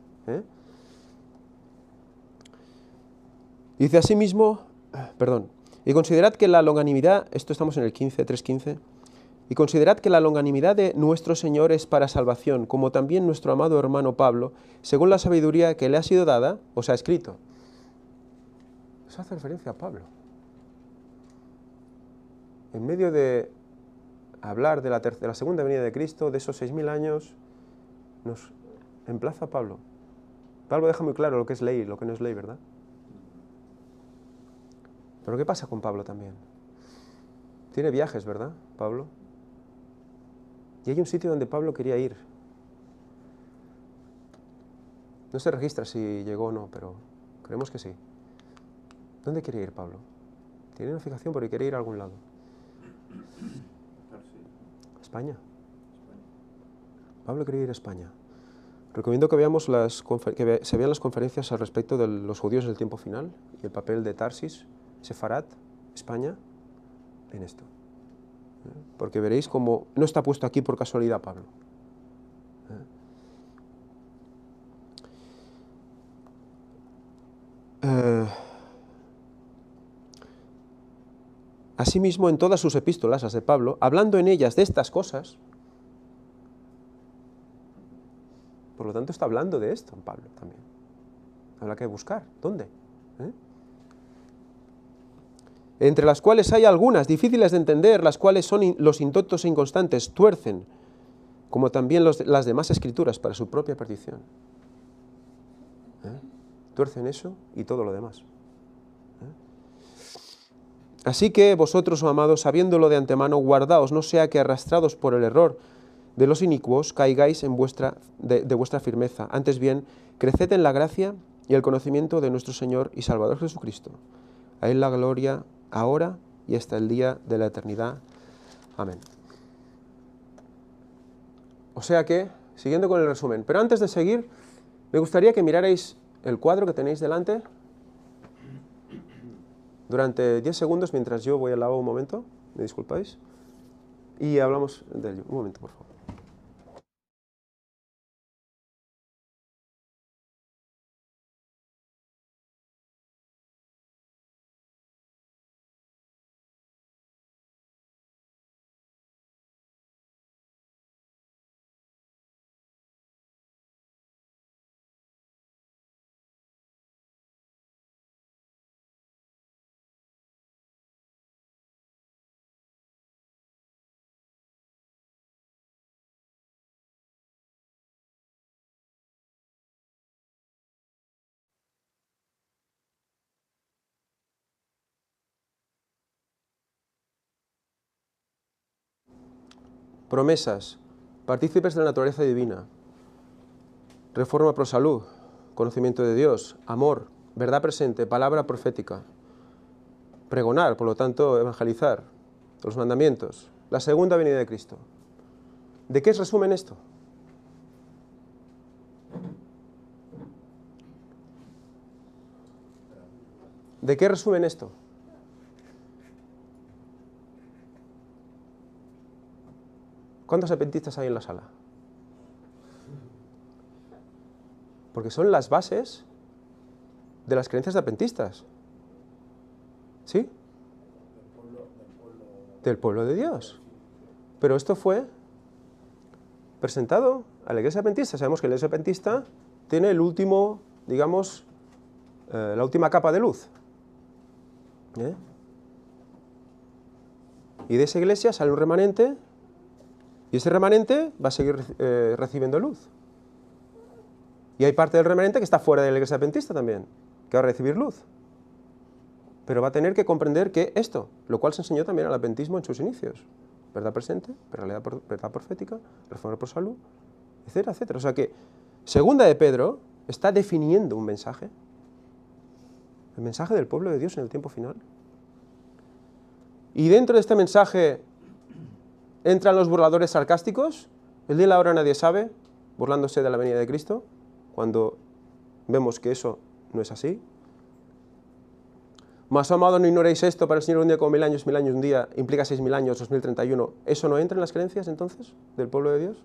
Dice asimismo, y considerad que la longanimidad, esto estamos en el 3.15, y considerad que la longanimidad de nuestro Señor es para salvación, como también nuestro amado hermano Pablo, según la sabiduría que le ha sido dada, os ha escrito. Eso hace referencia a Pablo. En medio de hablar de la segunda venida de Cristo, de esos 6.000 años, nos emplaza Pablo. Pablo deja muy claro lo que es ley y lo que no es ley, ¿verdad? Pero ¿qué pasa con Pablo también? Tiene viajes, ¿verdad, Pablo? Y hay un sitio donde Pablo quería ir. No se registra si llegó o no, pero creemos que sí. ¿Dónde quería ir Pablo? Tiene una fijación porque quiere ir a algún lado. España. Pablo quería ir a España. Recomiendo que veamos se vean las conferencias al respecto de los judíos del tiempo final y el papel de Tarsis, Sefarat, España, en esto. Porque veréis cómo no está puesto aquí por casualidad Pablo. Asimismo, en todas sus epístolas, las de Pablo, hablando en ellas de estas cosas, por lo tanto está hablando de esto en Pablo también. Habrá que buscar. ¿Dónde? Entre las cuales hay algunas difíciles de entender, las cuales son los indoctos e inconstantes, tuercen, como también las demás escrituras, para su propia perdición. Tuercen eso y todo lo demás. Así que vosotros, oh amados, sabiéndolo de antemano, guardaos, no sea que arrastrados por el error de los inicuos, caigáis de vuestra firmeza. Antes bien, creced en la gracia y el conocimiento de nuestro Señor y Salvador Jesucristo. A Él la gloria, ahora y hasta el día de la eternidad. Amén. O sea que, siguiendo con el resumen, pero antes de seguir, me gustaría que mirarais el cuadro que tenéis delante durante 10 segundos mientras yo voy al lavabo un momento, me disculpáis, y hablamos de ello. Un momento, por favor. promesas, partícipes de la naturaleza divina, reforma pro salud, conocimiento de Dios, amor, verdad presente, palabra profética, pregonar, por lo tanto, evangelizar, los mandamientos, la segunda venida de Cristo. ¿De qué es resumen esto? ¿De qué resumen esto? ¿Cuántos adventistas hay en la sala? Porque son las bases de las creencias adventistas. ¿Sí? Del pueblo de Dios. Pero esto fue presentado a la iglesia adventista. Sabemos que la iglesia adventista tiene el último, digamos, la última capa de luz. Y de esa iglesia sale un remanente, y ese remanente va a seguir recibiendo luz. Y hay parte del remanente que está fuera de la iglesia adventista también, que va a recibir luz. Pero va a tener que comprender que esto, lo cual se enseñó también al adventismo en sus inicios. Verdad presente, verdad profética, reforma por salud, etcétera, etcétera. O sea que segunda de Pedro está definiendo un mensaje. El mensaje del pueblo de Dios en el tiempo final. Y dentro de este mensaje entran los burladores sarcásticos. El día y la hora nadie sabe, burlándose de la venida de Cristo, cuando vemos que eso no es así. Mas, amado, no ignoréis esto, para el Señor un día como 1000 años un día, implica 6000 años, 2031. ¿Eso no entra en las creencias, entonces, del pueblo de Dios?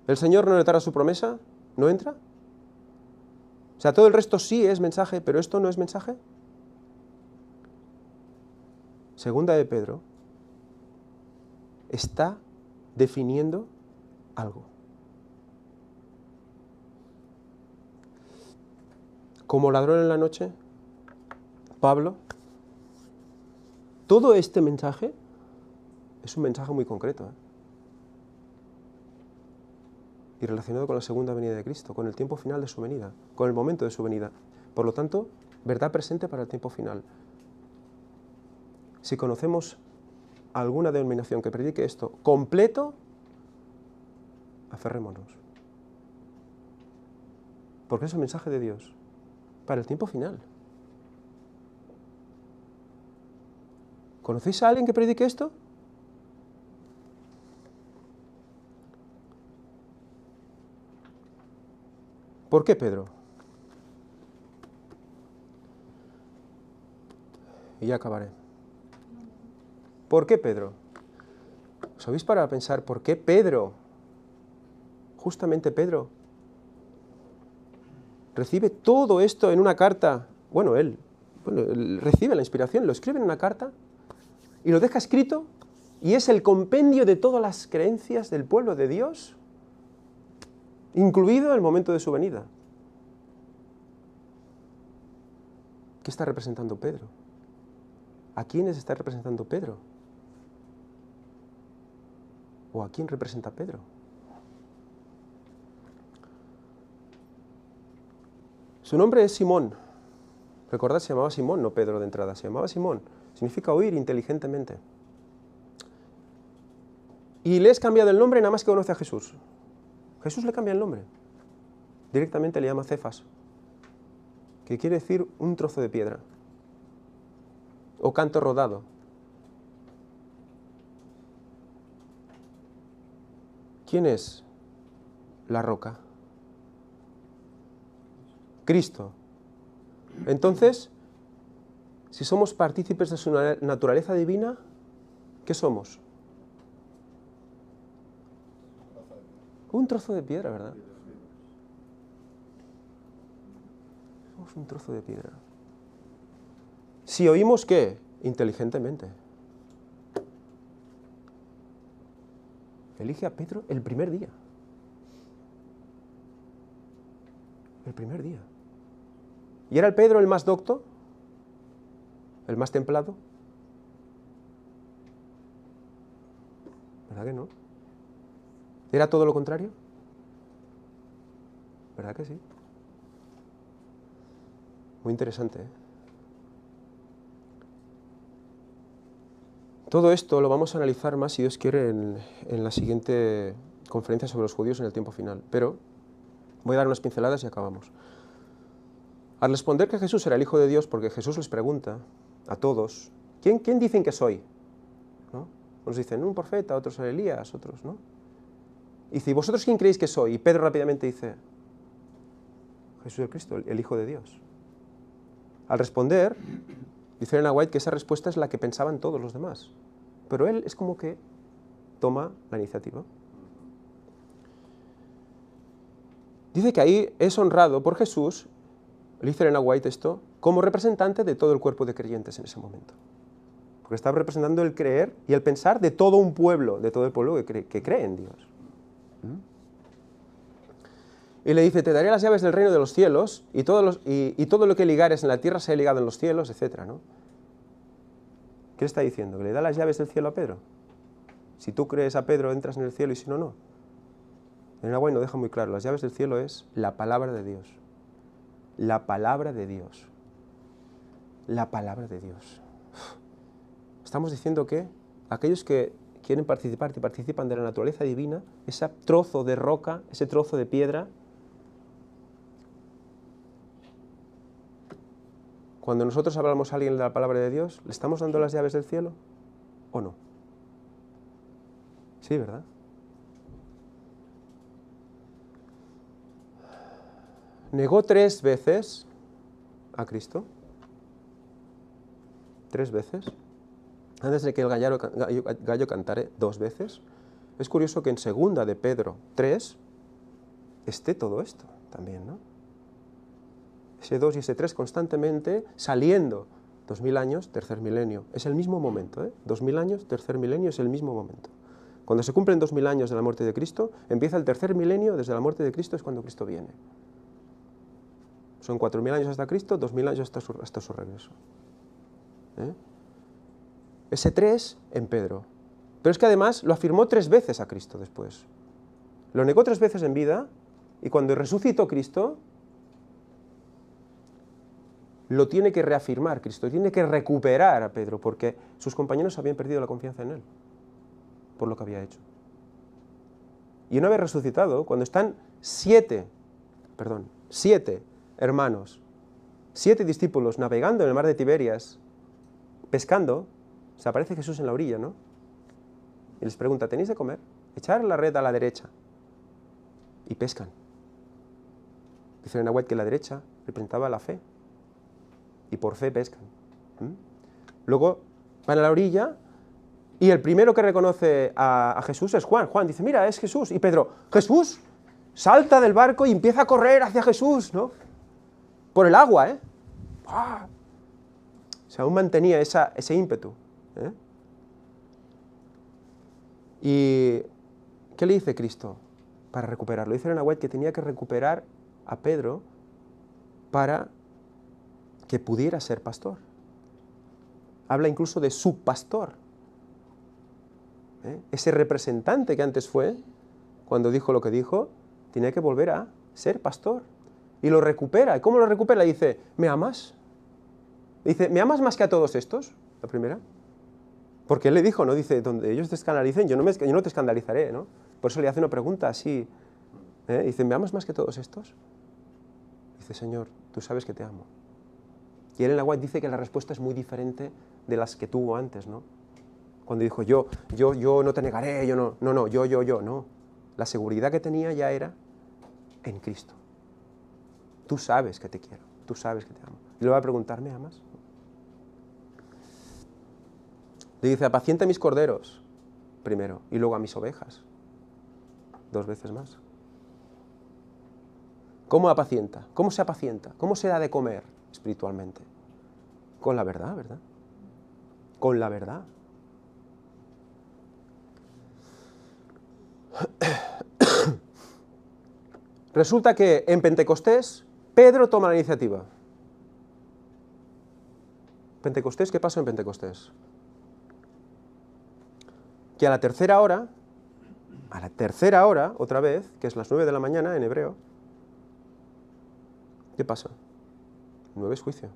¿El Señor no retará su promesa? ¿No entra? O sea, todo el resto sí es mensaje, pero ¿esto no es mensaje? Segunda de Pedro está definiendo algo. Como ladrón en la noche, Pablo, todo este mensaje es un mensaje muy concreto, y relacionado con la segunda venida de Cristo, con el tiempo final de su venida, con el momento de su venida. Por lo tanto, verdad presente para el tiempo final. Si conocemos alguna denominación que predique esto completo, aferrémonos. Porque es el mensaje de Dios para el tiempo final. ¿Conocéis a alguien que predique esto? ¿Por qué Pedro? Y ya acabaré. ¿Por qué Pedro? ¿Os habéis parado a pensar por qué Pedro, justamente Pedro, recibe todo esto en una carta? Bueno, él recibe la inspiración, lo escribe en una carta y lo deja escrito, y es el compendio de todas las creencias del pueblo de Dios, incluido el momento de su venida. ¿Qué está representando Pedro? ¿A quiénes está representando Pedro? ¿O a quién representa Pedro? Su nombre es Simón. Recordad, se llamaba Simón, no Pedro de entrada, se llamaba Simón. Significa oír inteligentemente. Y le es cambiado el nombre nada más que conoce a Jesús. Jesús le cambia el nombre. Directamente le llama Cefas, que quiere decir un trozo de piedra, o canto rodado. ¿Quién es la roca? Cristo. Entonces, si somos partícipes de su naturaleza divina, ¿qué somos? Un trozo de piedra, ¿verdad? Somos un trozo de piedra. Si oímos, ¿qué? Inteligentemente. Elige a Pedro el primer día. El primer día. ¿Y era el Pedro el más docto? ¿El más templado? ¿Verdad que no? ¿Era todo lo contrario? ¿Verdad que sí? Muy interesante, ¿eh? Todo esto lo vamos a analizar más, si Dios quiere, en la siguiente conferencia sobre los judíos en el tiempo final. Pero voy a dar unas pinceladas y acabamos. Al responder que Jesús era el Hijo de Dios, porque Jesús les pregunta a todos, ¿quién dicen que soy? ¿No? Unos dicen, un profeta, otros Elías, otros, ¿no? Y dice, ¿y vosotros quién creéis que soy? Y Pedro rápidamente dice, Jesús el Cristo, el Hijo de Dios. Al responder, dice Elena White que esa respuesta es la que pensaban todos los demás. Pero él es como que toma la iniciativa. Dice que ahí es honrado por Jesús, dice Elena White esto, como representante de todo el cuerpo de creyentes en ese momento. Porque está representando el creer y el pensar de todo un pueblo, de todo el pueblo que cree en Dios. Y le dice, te daré las llaves del reino de los cielos y todo lo que ligares en la tierra será ligado en los cielos, etc., ¿no? ¿Qué le está diciendo? ¿Que le da las llaves del cielo a Pedro? Si tú crees a Pedro, entras en el cielo y si no, no. Elena White lo deja muy claro, las llaves del cielo es la palabra de Dios. La palabra de Dios. La palabra de Dios. Estamos diciendo que aquellos que quieren participar y participan de la naturaleza divina, ese trozo de roca, ese trozo de piedra, cuando nosotros hablamos a alguien de la palabra de Dios, ¿le estamos dando las llaves del cielo o no? Sí, ¿verdad? Negó 3 veces a Cristo. 3 veces. Antes de que el gallo cantare 2 veces. Es curioso que en 2 de Pedro 3 esté todo esto también, ¿no? Ese 2 y ese 3 constantemente saliendo. 2000 años, tercer milenio. Es el mismo momento, ¿eh? 2000 años, tercer milenio es el mismo momento. Cuando se cumplen 2000 años de la muerte de Cristo, empieza el tercer milenio, desde la muerte de Cristo es cuando Cristo viene. Son 4000 años hasta Cristo, 2000 años hasta su regreso. Ese 3 en Pedro. Pero es que además lo afirmó 3 veces a Cristo después. Lo negó 3 veces en vida y cuando resucitó Cristo, lo tiene que reafirmar Cristo, tiene que recuperar a Pedro porque sus compañeros habían perdido la confianza en él por lo que había hecho. Y una vez resucitado, cuando están 7 hermanos, 7 discípulos navegando en el mar de Tiberias, pescando, se aparece Jesús en la orilla, ¿no? Y les pregunta, ¿tenéis de comer? Echar la red a la derecha. Y pescan. Dice Elena White que la derecha representaba la fe. Y por fe pescan. Luego van a la orilla y el primero que reconoce a Jesús es Juan. Juan dice, mira, es Jesús. Y Pedro, ¿Jesús? Salta del barco y empieza a correr hacia Jesús, ¿no? Por el agua, ¿eh? ¡Ah! O sea, aún mantenía ese ímpetu. ¿Y qué le dice Cristo para recuperarlo? Dice Elena White que tenía que recuperar a Pedro para que pudiera ser pastor. Habla incluso de su pastor. Ese representante que antes fue, cuando dijo lo que dijo, tenía que volver a ser pastor. Y lo recupera. ¿Y cómo lo recupera? Dice, ¿me amas? Dice, ¿me amas más que a todos estos? La primera. Porque él le dijo, ¿no? Dice, donde ellos te escandalicen, yo no te escandalizaré, ¿no? Por eso le hace una pregunta así. Dice, ¿me amas más que todos estos? Dice, Señor, tú sabes que te amo. Y Elena White dice que la respuesta es muy diferente de las que tuvo antes, ¿no? Cuando dijo, yo no te negaré, yo no. La seguridad que tenía ya era en Cristo. Tú sabes que te quiero, tú sabes que te amo. Y le va a preguntar, ¿me amas? Le dice, apacienta mis corderos, primero, y luego a mis ovejas, 2 veces más. ¿Cómo apacienta? ¿Cómo se apacienta? ¿Cómo se da de comer espiritualmente? Con la verdad, ¿verdad? Con la verdad. Resulta que en Pentecostés, Pedro toma la iniciativa. ¿Pentecostés? ¿Qué pasó en Pentecostés? Que a la tercera hora, otra vez, que es las 9 de la mañana en hebreo, ¿qué pasa? 9 es juicio.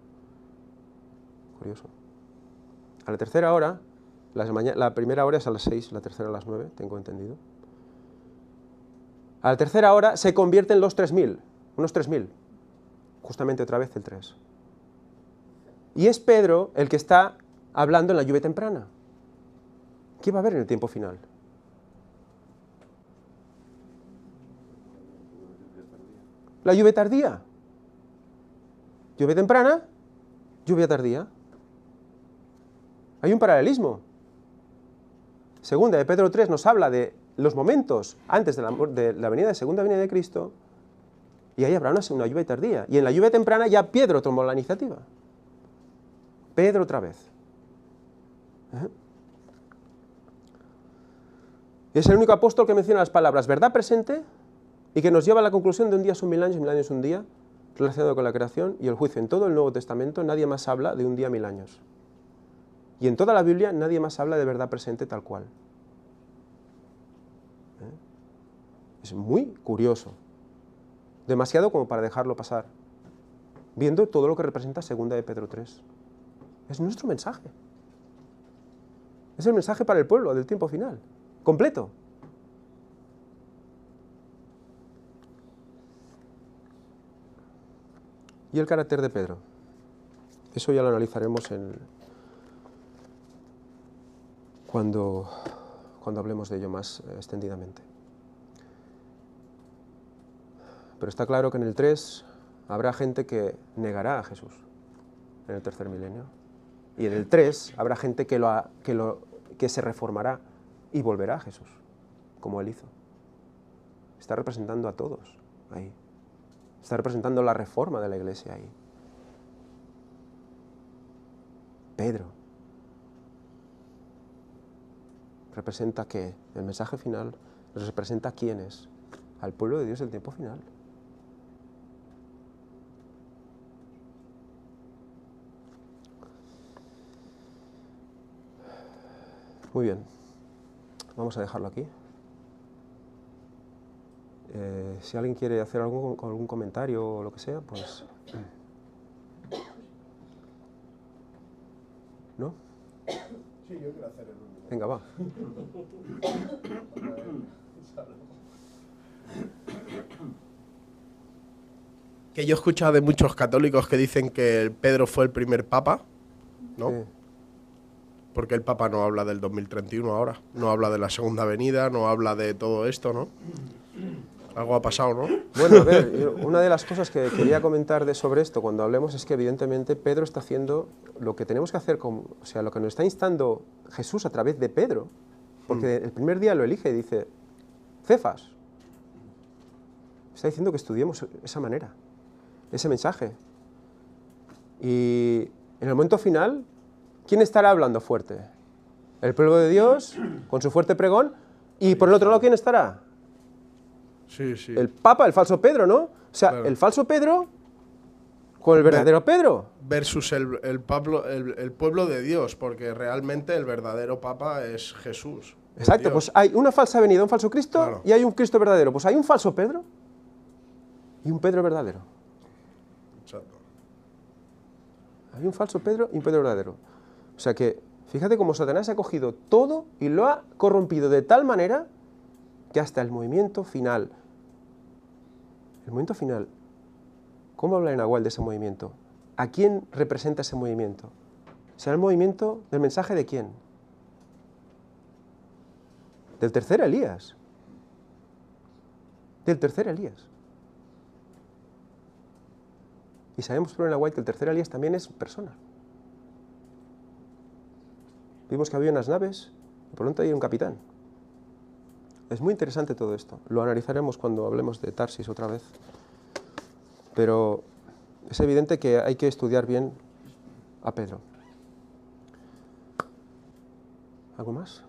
Curioso. A la tercera hora, La primera hora es a las 6, la tercera a las 9, tengo entendido. A la tercera hora se convierten los 3.000, unos 3.000, justamente otra vez el 3. Y es Pedro el que está hablando en la lluvia temprana. ¿Qué va a haber en el tiempo final? La lluvia tardía. Lluvia temprana, lluvia tardía. Hay un paralelismo. Segunda de Pedro 3 nos habla de los momentos antes de la venida de segunda venida de Cristo, y ahí habrá una lluvia tardía. Y en la lluvia temprana ya Pedro tomó la iniciativa. Pedro otra vez. Es el único apóstol que menciona las palabras verdad presente y que nos lleva a la conclusión de un día son 1000 años y 1000 años un día, relacionado con la creación y el juicio. En todo el Nuevo Testamento nadie más habla de un día 1000 años. Y en toda la Biblia nadie más habla de verdad presente tal cual. Es muy curioso. Demasiado como para dejarlo pasar. Viendo todo lo que representa segunda de Pedro 3. Es nuestro mensaje. Es el mensaje para el pueblo del tiempo final. Completo. Y el carácter de Pedro. Eso ya lo analizaremos cuando hablemos de ello más extendidamente. Pero está claro que en el 3 habrá gente que negará a Jesús en el tercer milenio. Y en el 3 habrá gente que se reformará y volverá a Jesús, como él hizo. Está representando a todos ahí. Está representando la reforma de la iglesia ahí. Pedro representa ¿qué? El mensaje final representa a quiénes, al pueblo de Dios del tiempo final. Muy bien, vamos a dejarlo aquí. Si alguien quiere hacer algún comentario o lo que sea, pues... ¿No? Sí, yo quiero hacer el último. Venga, va. Que yo he escuchado de muchos católicos que dicen que el Pedro fue el primer papa, ¿no? Sí. Porque el Papa no habla del 2031 ahora, no habla de la segunda venida, no habla de todo esto, ¿no? Algo ha pasado, ¿no? Bueno, a ver, una de las cosas que quería comentar sobre esto cuando hablemos es que evidentemente Pedro está haciendo lo que tenemos que hacer, o sea, lo que nos está instando Jesús a través de Pedro, porque el primer día lo elige y dice, Cefas. Está diciendo que estudiemos esa manera, ese mensaje. Y en el momento final, ¿quién estará hablando fuerte? El pueblo de Dios, con su fuerte pregón, y por el otro lado, ¿quién estará? Sí, sí. El Papa, el falso Pedro, ¿no? O sea, Claro. el falso Pedro con el verdadero Pedro. Versus el pueblo de Dios, porque realmente el verdadero Papa es Jesús. es Exacto, Dios. pues hay una falsa venida, un falso Cristo, Claro. y hay un Cristo verdadero. Pues hay un falso Pedro y un Pedro verdadero. Exacto. Hay un falso Pedro y un Pedro verdadero. O sea que, fíjate cómo Satanás ha cogido todo y lo ha corrompido de tal manera que hasta el movimiento final, ¿cómo habla Nahual de ese movimiento? ¿A quién representa ese movimiento? ¿Será el movimiento del mensaje de quién? Del tercer Elías. Del tercer Elías. Y sabemos por Nahual que el tercer Elías también es persona. Vimos que había unas naves y por lo tanto hay un capitán. Es muy interesante todo esto. Lo analizaremos cuando hablemos de Tarsis otra vez. Pero es evidente que hay que estudiar bien a Pedro. ¿Algo más?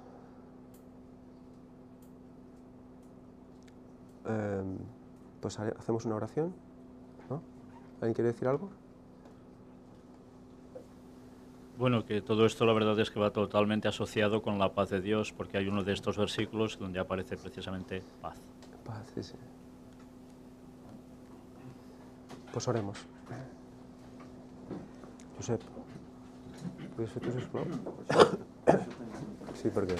Pues hacemos una oración, ¿no? ¿Alguien quiere decir algo? Bueno, que todo esto la verdad es que va totalmente asociado con la paz de Dios, porque hay uno de estos versículos donde aparece precisamente paz. Paz, sí, sí. Pues oremos. Josep, ¿puedes fer tu sisplau? Sí, porque...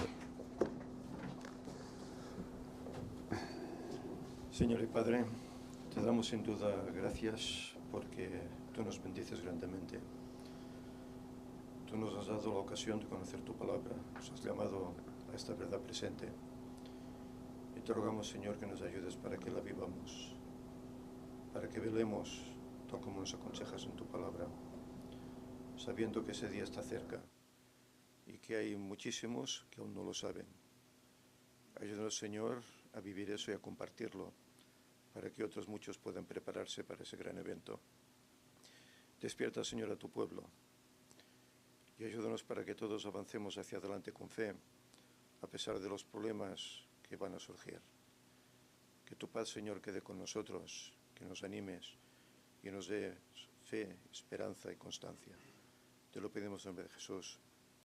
Señor y Padre, te damos sin duda gracias porque tú nos bendices grandemente. Tú nos has dado la ocasión de conocer tu palabra, nos has llamado a esta verdad presente. Y te rogamos, Señor, que nos ayudes para que la vivamos, para que velemos tal como nos aconsejas en tu palabra, sabiendo que ese día está cerca y que hay muchísimos que aún no lo saben. Ayúdanos, Señor, a vivir eso y a compartirlo, para que otros muchos puedan prepararse para ese gran evento. Despierta, Señor, a tu pueblo y ayúdanos para que todos avancemos hacia adelante con fe, a pesar de los problemas que van a surgir. Que tu paz, Señor, quede con nosotros, que nos animes y nos dé fe, esperanza y constancia. Te lo pedimos en nombre de Jesús.